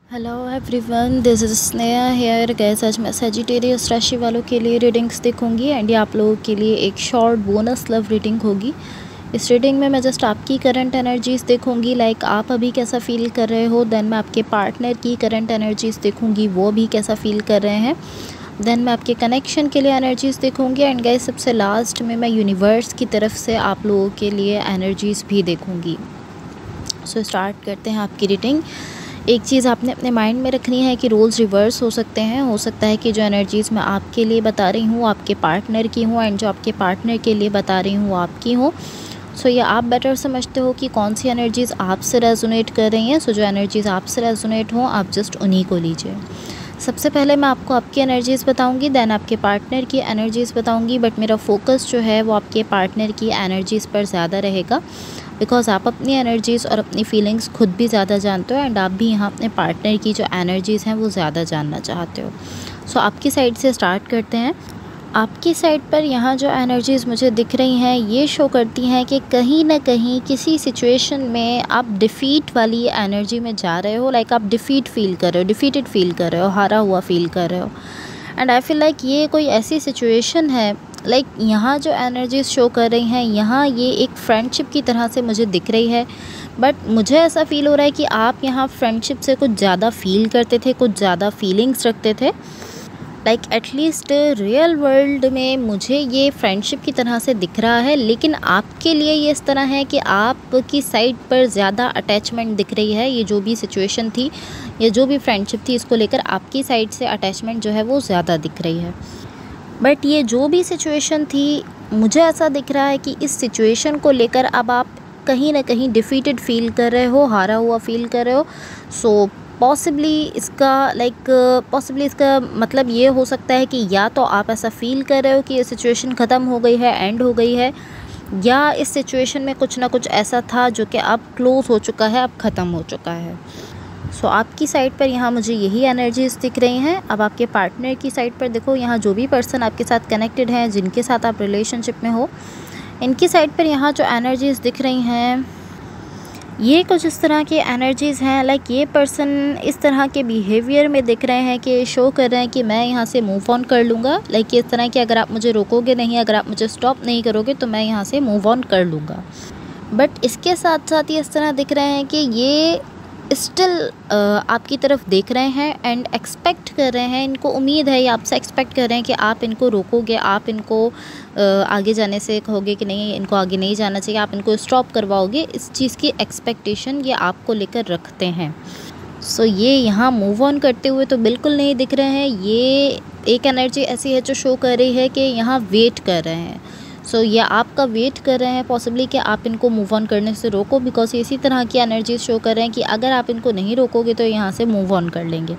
Hello everyone, this is Sneha here. Guys आज मैं Sagittarius राशि वालों के लिए रीडिंग्स देखूंगी एंड ये आप लोगों के लिए एक शॉर्ट बोनस लव रीडिंग होगी। इस रीडिंग में मैं जस्ट आपकी करंट एनर्जीज़ देखूंगी, लाइक आप अभी कैसा फील कर रहे हो। देन मैं आपके पार्टनर की करंट एनर्जीज़ देखूंगी, वो भी कैसा फील कर रहे हैं। देन मैं आपके कनेक्शन के लिए एनर्जीज़ देखूंगी एंड गैस सबसे लास्ट में मैं यूनिवर्स की तरफ से आप लोगों के लिए एनर्जीज़ भी देखूँगी। सो स्टार्ट करते हैं आपकी रीडिंग। एक चीज़ आपने अपने माइंड में रखनी है कि रोल्स रिवर्स हो सकते हैं। हो सकता है कि जो एनर्जीज़ मैं आपके लिए बता रही हूँ आपके पार्टनर की हूँ एंड जो आपके पार्टनर के लिए बता रही हूँ आपकी हूँ। सो ये आप बेटर समझते हो कि कौन सी एनर्जीज़ आपसे रेजोनेट कर रही हैं। सो जो एनर्जीज़ आपसे रेजोनेट हों आप जस्ट उन्हीं को लीजिए। सबसे पहले मैं आपको आपकी एनर्जीज़ बताऊंगी, देन आपके पार्टनर की एनर्जीज़ बताऊंगी, बट मेरा फोकस जो है वो आपके पार्टनर की एनर्जीज़ पर ज़्यादा रहेगा बिकॉज़ आप अपनी एनर्जीज़ और अपनी फीलिंग्स खुद भी ज़्यादा जानते हो एंड आप भी यहाँ अपने पार्टनर की जो एनर्जीज़ हैं वो ज़्यादा जानना चाहते हो। सो आपकी साइड से स्टार्ट करते हैं। आपकी साइड पर यहाँ जो एनर्जीज़ मुझे दिख रही हैं ये शो करती हैं कि कहीं ना कहीं किसी सिचुएशन में आप डिफ़ीट वाली एनर्जी में जा रहे हो। लाइक आप डिफ़ीट फील कर रहे हो, डिफ़ीटेड फील कर रहे हो, हारा हुआ फील कर रहे हो। एंड आई फील लाइक ये कोई ऐसी सिचुएशन है, लाइक यहाँ जो एनर्जीज शो कर रही हैं यहाँ ये एक फ्रेंडशिप की तरह से मुझे दिख रही है। बट मुझे ऐसा फ़ील हो रहा है कि आप यहाँ फ्रेंडशिप से कुछ ज़्यादा फील करते थे, कुछ ज़्यादा फीलिंग्स रखते थे। लाइक एटलीस्ट रियल वर्ल्ड में मुझे ये फ्रेंडशिप की तरह से दिख रहा है, लेकिन आपके लिए ये इस तरह है कि आपकी साइड पर ज़्यादा अटैचमेंट दिख रही है। ये जो भी सिचुएशन थी या जो भी फ्रेंडशिप थी इसको लेकर आपकी साइड से अटैचमेंट जो है वो ज़्यादा दिख रही है। बट ये जो भी सिचुएशन थी मुझे ऐसा दिख रहा है कि इस सिचुएशन को लेकर अब आप कहीं ना कहीं डिफीटेड फील कर रहे हो, हारा हुआ फील कर रहे हो। सो पॉसिबली इसका मतलब ये हो सकता है कि या तो आप ऐसा फील कर रहे हो कि ये सिचुएशन ख़त्म हो गई है, एंड हो गई है, या इस सिचुएशन में कुछ ना कुछ ऐसा था जो कि अब क्लोज़ हो चुका है, अब ख़त्म हो चुका है। सो आपकी साइड पर यहाँ मुझे यही एनर्जीज़ दिख रही हैं। अब आपके पार्टनर की साइड पर देखो, यहाँ जो भी पर्सन आपके साथ कनेक्टेड हैं, जिनके साथ आप रिलेशनशिप में हो, इनकी साइड पर यहाँ जो एनर्जीज़ दिख रही हैं ये कुछ इस तरह की एनर्जीज़ हैं। लाइक ये पर्सन इस तरह के बिहेवियर में दिख रहे हैं कि शो कर रहे हैं कि मैं यहाँ से मूव ऑन कर लूँगा। लाइक इस तरह कि अगर आप मुझे रोकोगे नहीं, अगर आप मुझे स्टॉप नहीं करोगे तो मैं यहाँ से मूव ऑन कर लूँगा। बट इसके साथ साथ ये इस तरह दिख रहे हैं कि ये स्टिल आपकी तरफ देख रहे हैं एंड एक्सपेक्ट कर रहे हैं, इनको उम्मीद है, ये आपसे एक्सपेक्ट कर रहे हैं कि आप इनको रोकोगे, आप इनको आगे जाने से कहोगे कि नहीं इनको आगे नहीं जाना चाहिए, आप इनको स्टॉप करवाओगे। इस चीज़ की एक्सपेक्टेशन ये आपको लेकर रखते हैं। सो ये यहाँ मूव ऑन करते हुए तो बिल्कुल नहीं दिख रहे हैं। ये एक एनर्जी ऐसी है जो शो कर रही है कि यहाँ वेट कर रहे हैं। सो ये आपका वेट कर रहे हैं पॉसिबली कि आप इनको मूव ऑन करने से रोको, बिकॉज इसी तरह की एनर्जी शो कर रहे हैं कि अगर आप इनको नहीं रोकोगे तो यहाँ से मूव ऑन कर लेंगे।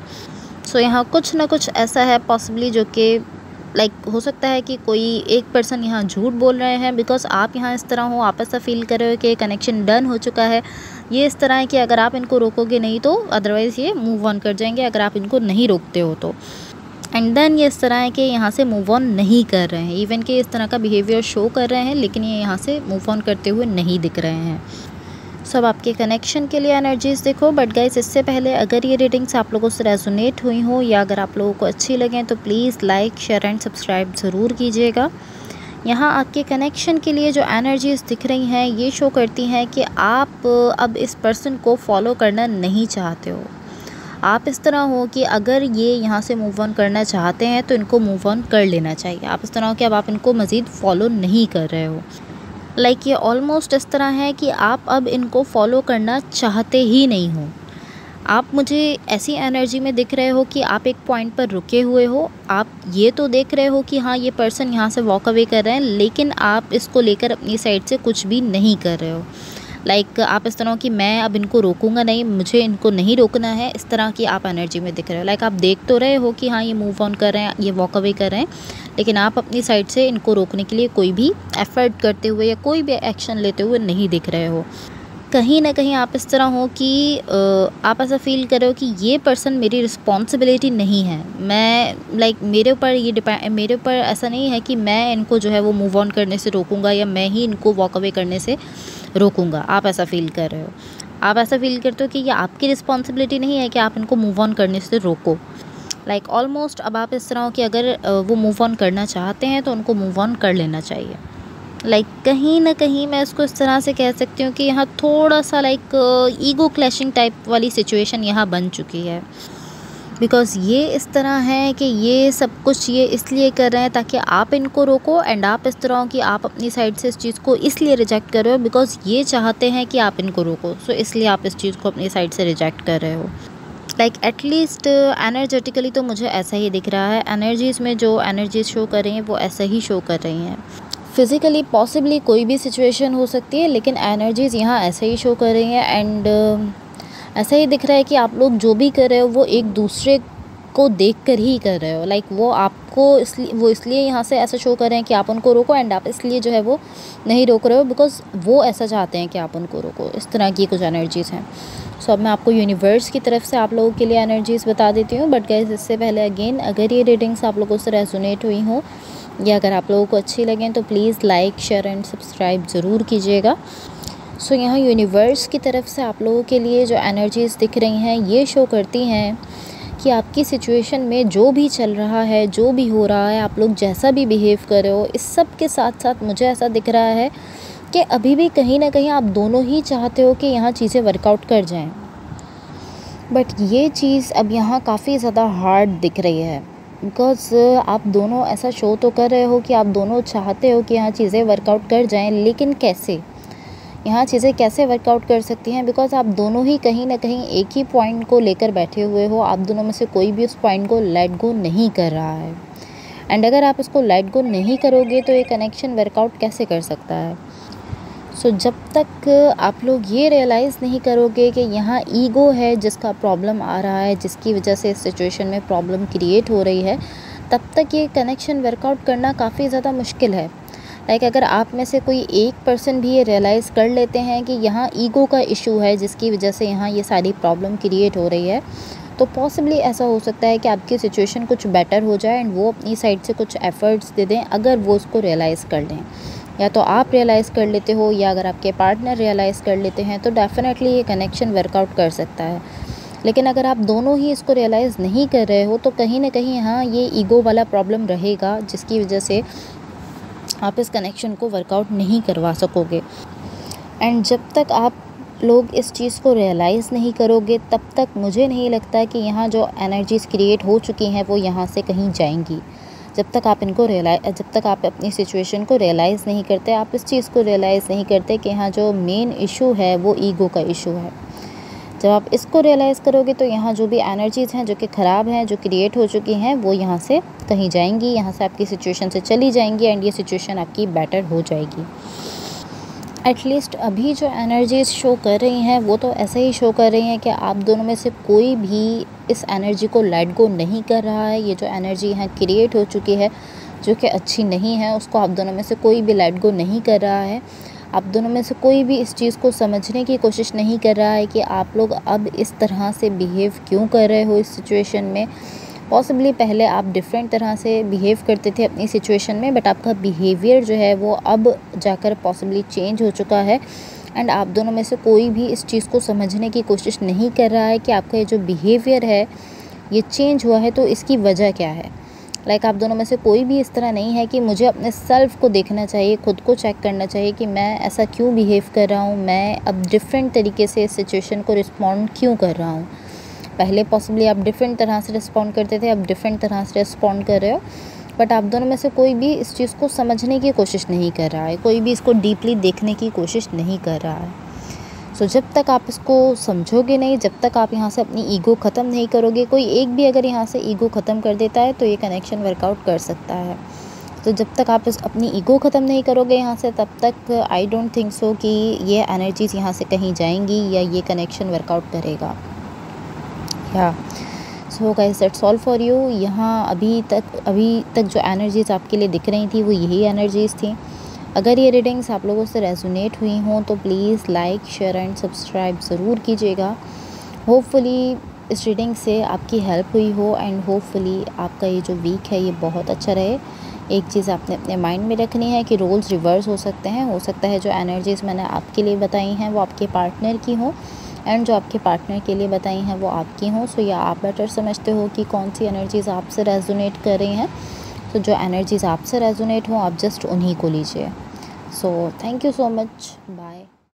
सो यहाँ कुछ ना कुछ ऐसा है पॉसिबली जो कि लाइक हो सकता है कि कोई एक पर्सन यहाँ झूठ बोल रहे हैं, बिकॉज आप यहाँ इस तरह हो, आप ऐसा फील कर रहे हो कि कनेक्शन डन हो चुका है। ये इस तरह है कि अगर आप इनको रोकोगे नहीं तो अदरवाइज़ ये मूव ऑन कर जाएंगे, अगर आप इनको नहीं रोकते हो तो। एंड देन ये इस तरह है कि यहाँ से मूव ऑन नहीं कर रहे हैं, इवन कि इस तरह का बिहेवियर शो कर रहे हैं, लेकिन ये यहाँ से मूव ऑन करते हुए नहीं दिख रहे हैं। सब आपके कनेक्शन के लिए एनर्जीज़ देखो। बट गाइस इससे पहले अगर ये रीडिंग्स आप लोगों से रेजोनेट हुई हो या अगर आप लोगों को अच्छी लगें तो please like, share and subscribe ज़रूर कीजिएगा। यहाँ आपके कनेक्शन के लिए जो एनर्जीज़ दिख रही हैं ये शो करती हैं कि आप अब इस पर्सन को फॉलो करना नहीं चाहते हो। आप इस तरह हो कि अगर ये यहाँ से मूव ऑन करना चाहते हैं तो इनको मूव ऑन कर लेना चाहिए। आप इस तरह हो कि अब आप इनको मज़ीद फॉलो नहीं कर रहे हो। लाइक ये ऑलमोस्ट इस तरह है कि आप अब इनको फॉलो करना चाहते ही नहीं हो। आप मुझे ऐसी एनर्जी में दिख रहे हो कि आप एक पॉइंट पर रुके हुए हो। आप ये तो देख रहे हो कि हाँ ये पर्सन यहाँ से वॉक अवे कर रहे हैं, लेकिन आप इसको लेकर अपनी साइड से कुछ भी नहीं कर रहे हो। लाइक आप इस तरह की मैं अब इनको रोकूंगा नहीं, मुझे इनको नहीं रोकना है, इस तरह की आप एनर्जी में दिख रहे हो। लाइक आप देख तो रहे हो कि हाँ ये मूव ऑन कर रहे हैं, ये वॉक अवे कर रहे हैं, लेकिन आप अपनी साइड से इनको रोकने के लिए कोई भी एफर्ट करते हुए या कोई भी एक्शन लेते हुए नहीं दिख रहे हो। कहीं ना कहीं आप इस तरह हो कि आप ऐसा फील कर रहे हो कि ये पर्सन मेरी रिस्पॉन्सिबिलिटी नहीं है। मैं लाइक मेरे ऊपर ऐसा नहीं है कि मैं इनको जो है वो मूव ऑन करने से रोकूंगा या मैं ही इनको वॉक अवे करने से रोकूंगा। आप ऐसा फील कर रहे हो। आप ऐसा फ़ील करते हो कि ये आपकी रिस्पॉन्सिबिलिटी नहीं है कि आप इनको मूव ऑन करने से रोको। लाइक ऑलमोस्ट अब आप इस तरह हो कि अगर वो मूव ऑन करना चाहते हैं तो उनको मूव ऑन कर लेना चाहिए। लाइक कहीं न कहीं मैं इसको इस तरह से कह सकती हूँ कि यहाँ थोड़ा-सा लाइक ईगो क्लैशिंग टाइप वाली सिचुएशन यहाँ बन चुकी है। बिकॉज़ ये इस तरह है कि ये सब कुछ ये इसलिए कर रहे हैं ताकि आप इनको रोको, एंड आप इस तरह हो कि आप अपनी साइड से इस चीज़ को इसलिए रिजेक्ट कर रहे हो बिकॉज़ ये चाहते हैं कि आप इनको रोको। सो इसलिए आप इस चीज़ को अपनी साइड से रिजेक्ट कर रहे हो। लाइक एटलीस्ट एनर्जेटिकली तो मुझे ऐसा ही दिख रहा है। एनर्जीज़ में जो एनर्जीज़ शो कर रही हैं वो ऐसा ही शो कर रही हैं। फिज़िकली पॉसिबली कोई भी सिचुएशन हो सकती है, लेकिन एनर्जीज़ यहाँ ऐसे ही शो कर रही हैं। एंड ऐसा ही दिख रहा है कि आप लोग जो भी कर रहे हो वो एक दूसरे को देखकर ही कर रहे हो। लाइक वो आपको इसलिए यहाँ से ऐसा शो कर रहे हैं कि आप उनको रोको, एंड आप इसलिए जो है वो नहीं रोक रहे हो बिकॉज़ वो ऐसा चाहते हैं कि आप उनको रोको। इस तरह की कुछ एनर्जीज़ हैं। सो अब मैं आपको यूनिवर्स की तरफ से आप लोगों के लिए एनर्जीज़ बता देती हूँ। बट गाइस, इससे पहले अगेन, अगर ये रीडिंग्स आप लोगों से रेजोनेट हुई हों या अगर आप लोगों को अच्छी लगें तो please like, share and subscribe ज़रूर कीजिएगा। सो यहाँ यूनिवर्स की तरफ से आप लोगों के लिए जो एनर्जीज़ दिख रही हैं ये शो करती हैं कि आपकी सिचुएशन में जो भी चल रहा है, जो भी हो रहा है, आप लोग जैसा भी बिहेव कर रहे हो, इस सब के साथ साथ मुझे ऐसा दिख रहा है कि अभी भी कहीं ना कहीं आप दोनों ही चाहते हो कि यहाँ चीज़ें वर्कआउट कर जाएं। बट ये चीज़ अब यहाँ काफ़ी ज़्यादा हार्ड दिख रही है बिकॉज़ आप दोनों ऐसा शो तो कर रहे हो कि आप दोनों चाहते हो कि यहाँ चीज़ें वर्कआउट कर जाएं, लेकिन कैसे, यहाँ चीज़ें कैसे वर्कआउट कर सकती हैं? बिकॉज़ आप दोनों ही कहीं ना कहीं एक ही पॉइंट को लेकर बैठे हुए हो। आप दोनों में से कोई भी उस पॉइंट को लेट गो नहीं कर रहा है। एंड अगर आप इसको लेट गो नहीं करोगे तो ये कनेक्शन वर्कआउट कैसे कर सकता है? सो जब तक आप लोग ये रियलाइज़ नहीं करोगे कि यहाँ ईगो है जिसका प्रॉब्लम आ रहा है, जिसकी वजह से इस सिचुएशन में प्रॉब्लम क्रिएट हो रही है, तब तक ये कनेक्शन वर्कआउट करना काफ़ी ज़्यादा मुश्किल है। लाइक अगर आप में से कोई एक पर्सन भी ये रियलाइज़ कर लेते हैं कि यहाँ ईगो का इशू है जिसकी वजह से यहाँ ये सारी प्रॉब्लम क्रिएट हो रही है, तो पॉसिबली ऐसा हो सकता है कि आपकी सिचुएशन कुछ बेटर हो जाए एंड वो अपनी साइड से कुछ एफ़र्ट्स दे दें अगर वो उसको रियलाइज़ कर लें। या तो आप रियलाइज़ कर लेते हो या अगर आपके पार्टनर रियलाइज़ कर लेते हैं तो डेफ़िनेटली ये कनेक्शन वर्कआउट कर सकता है। लेकिन अगर आप दोनों ही इसको रियलाइज़ नहीं कर रहे हो तो कहीं ना कहीं यहाँ ये ईगो वाला प्रॉब्लम रहेगा जिसकी वजह से आप इस कनेक्शन को वर्कआउट नहीं करवा सकोगे। एंड जब तक आप लोग इस चीज़ को रियलाइज़ नहीं करोगे तब तक मुझे नहीं लगता कि यहाँ जो एनर्जीज़ क्रिएट हो चुकी हैं वो यहाँ से कहीं जाएंगी। जब तक आप अपनी सिचुएशन को रियलाइज़ नहीं करते, आप इस चीज़ को रियलाइज़ नहीं करते कि यहाँ जो मेन इशू है वो ईगो का इशू है। जब आप इसको रियलाइज़ करोगे तो यहाँ जो भी एनर्जीज़ हैं जो कि ख़राब हैं, जो क्रिएट हो चुकी हैं, वो यहाँ से कहीं जाएंगी, यहाँ से आपकी सिचुएशन से चली जाएंगी एंड ये सिचुएशन आपकी बेटर हो जाएगी। एटलीस्ट अभी जो एनर्जीज़ शो कर रही हैं वो तो ऐसे ही शो कर रही हैं कि आप दोनों में से कोई भी इस एनर्जी को लेट गो नहीं कर रहा है। ये जो एनर्जी यहाँ क्रिएट हो चुकी है जो कि अच्छी नहीं है, उसको आप दोनों में से कोई भी लेट गो नहीं कर रहा है। आप दोनों में से कोई भी इस चीज़ को समझने की कोशिश नहीं कर रहा है कि आप लोग अब इस तरह से बिहेव क्यों कर रहे हो इस सिचुएशन में। पॉसिबली पहले आप डिफरेंट तरह से बिहेव करते थे अपनी सिचुएशन में, बट आपका बिहेवियर जो है वो अब जाकर पॉसिबली चेंज हो चुका है एंड आप दोनों में से कोई भी इस चीज़ को समझने की कोशिश नहीं कर रहा है कि आपका ये जो बिहेवियर है ये चेंज हुआ है तो इसकी वजह क्या है। लाइक आप दोनों में से कोई भी इस तरह नहीं है कि मुझे अपने सेल्फ़ को देखना चाहिए, खुद को चेक करना चाहिए कि मैं ऐसा क्यों बिहेव कर रहा हूँ, मैं अब डिफरेंट तरीके से इस सिचुएशन को रिस्पॉन्ड क्यों कर रहा हूँ। पहले पॉसिबली आप डिफरेंट तरह से रिस्पॉन्ड करते थे, अब डिफरेंट तरह से रिस्पॉन्ड कर रहे हो, बट आप दोनों में से कोई भी इस चीज़ को समझने की कोशिश नहीं कर रहा है, कोई भी इसको डीपली देखने की कोशिश नहीं कर रहा है। सो जब तक आप इसको समझोगे नहीं, जब तक आप यहाँ से अपनी ईगो ख़त्म नहीं करोगे, कोई एक भी अगर यहाँ से ईगो ख़त्म कर देता है तो ये कनेक्शन वर्कआउट कर सकता है। तो जब तक आप अपनी ईगो ख़त्म नहीं करोगे यहाँ से, तब तक आई डोंट थिंक सो कि ये एनर्जीज़ यहाँ से कहीं जाएंगी या ये कनेक्शन वर्कआउट करेगा। या so guys, that's all for you. यहाँ अभी तक जो एनर्जीज़ आपके लिए दिख रही थी वो यही एनर्जीज़ थी। अगर ये रीडिंग्स आप लोगों से रेजोनेट हुई हों तो please like, share and subscribe ज़रूर कीजिएगा। होपफुली इस रीडिंग से आपकी हेल्प हुई हो एंड होपफुली आपका ये जो वीक है ये बहुत अच्छा रहे। एक चीज़ आपने अपने माइंड में रखनी है कि रोल्स रिवर्स हो सकते हैं। हो सकता है जो एनर्जीज़ मैंने आपके लिए बताई हैं वो आपके पार्टनर की हों एंड जो आपके पार्टनर के लिए बताई हैं वो आपकी हों। सो या आप बेटर समझते हो कि कौन सी एनर्जीज़ आपसे रेजोनेट कर रही हैं। सो जो एनर्जीज़ आपसे रेजोनेट हो आप जस्ट उन्हीं को लीजिए। So thank you so much, bye.